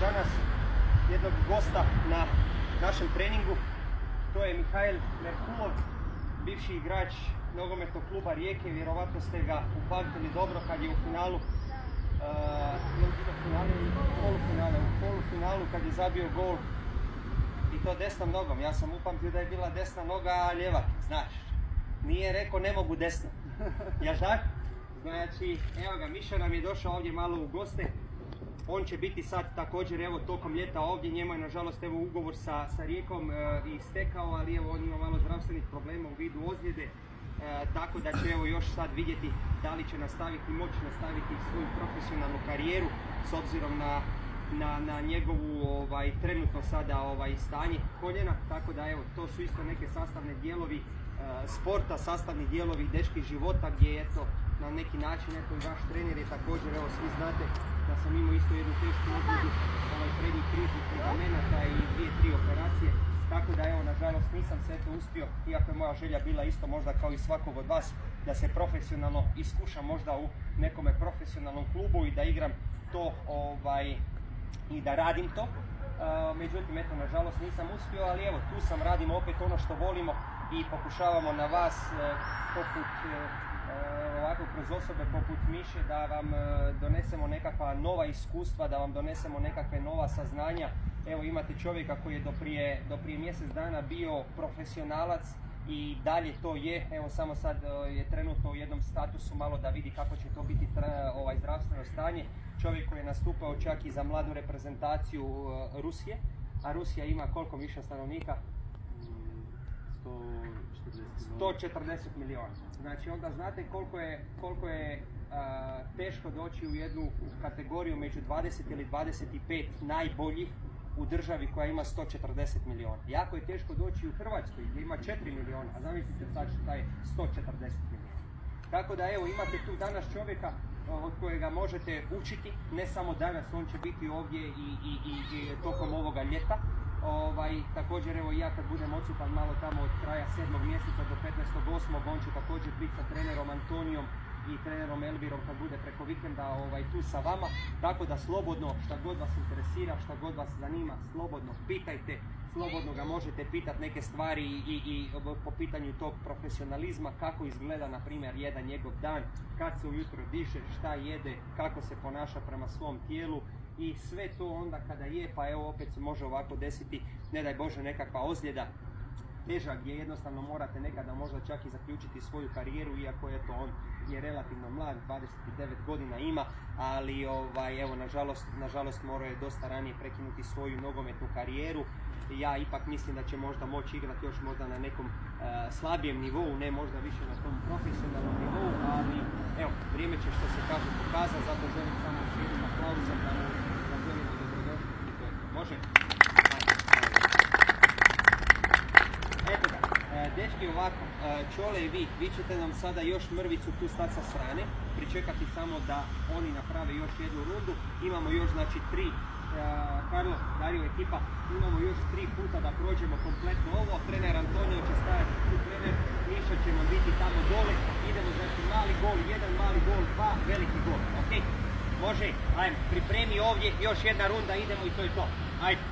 danas jednog gosta na našem treningu. To je Mihail Merkulov, bivši igrač nogometnog kluba Rijeke. Vjerovatno ste ga upamtili dobro kad je u finalu, u polufinalu kad je zabio gol i to desnom nogom. Ja sam upamtio da je bila desna noga, a lijeva, znaš. Nije rekao ne mogu desno. Ja tak? Znači, evo ga, Miša nam je došao ovdje malo u goste. On će biti sad također evo tokom ljeta ovdje, njemu je nažalost evo ugovor sa Rijekom istekao, ali evo on ima malo zdravstvenih problema u vidu ozljede, tako da će evo još sad vidjeti da li će moći nastaviti svoju profesionalnu karijeru s obzirom na njegovu trenutno sada stanje koljena, tako da evo to su isto neke sastavne dijelovi sporta, sastavni dijelovi dečkih života gdje eto na neki način eto i vaš trener je također, evo svi znate da sam imao isto jednu tešku ozljedu prednjih kriznih ligamenata i 2-3 operacije, tako da evo nažalost nisam se eto uspio, iako je moja želja bila isto možda kao i svakog od vas da se profesionalno iskušam možda u nekome profesionalnom klubu i da igram to i da radim to. Međutim, eto, nažalost nisam uspio, ali evo, tu sam, radimo opet ono što volimo i pokušavamo na vas, ovako kroz osobe poput Miše, da vam donesemo nekakva nova iskustva, da vam donesemo nekakve nova saznanja. Evo, imate čovjeka koji je do prije mjesec dana bio profesionalac i dalje to je, evo samo sad je trenutno u jednom statusu malo da vidi kako će to biti zdravstveno stanje. Čovjek koji je nastupao čak i za mladu reprezentaciju Rusije, a Rusija ima koliko više stanovnika? 140 milijuna. Znači onda znate koliko je teško doći u jednu kategoriju među 20 ili 25 najboljih u državi koja ima 140 milijuna. Jako je teško doći u Hrvatskoj gdje ima 4 milijuna, a zamislite sad šta je 140 milijuna. Tako da evo imate tu danas čovjeka od kojega možete učiti, ne samo danas, on će biti ovdje i tokom ovoga ljeta. Također evo ja kad budem odsutan malo tamo od kraja 7. mjeseca do 15.8. on će također biti sa trenerom Antonijom i trenerom Elvirom kad bude preko vikenda tu sa vama, tako da slobodno šta god vas interesira, šta god vas zanima, slobodno pitajte, slobodno ga možete pitati neke stvari i po pitanju tog profesionalizma, kako izgleda na primjer jedan njegov dan, kad se ujutro diše, šta jede, kako se ponaša prema svom tijelu i sve to onda kada je, pa evo opet se može ovako desiti, ne daj Bože, nekakva ozljeda teža gdje jednostavno morate nekada možda čak i zaključiti svoju karijeru, iako eto on je relativno mlad, 29 godina ima, ali evo nažalost morao je dosta ranije prekinuti svoju nogometnu karijeru. Ja ipak mislim da će možda moći igrati još možda na nekom slabijem nivou, ne možda više na tom profesionalnom nivou, ali evo, vrijeme će što se kaže pokazati, zato želim samo s jednim aplauzom da mu želimo dobrodošlicu. Može? Eto ga, dečki ovako, Čole i vi ćete nam sada još mrvicu tu stati sa strane, pričekati samo da oni naprave još jednu rundu, imamo još znači 3, Karlo, Dario ekipa, imamo još 3 puta da prođemo kompletno ovo, trener Antonio će stajati tu, trener Miša će nam biti tamo dole, idemo znači mali gol, 1 mali gol, 2 veliki gol, ok? Može, ajmo, pripremi ovdje, još jedna runda, idemo i to je to, ajde.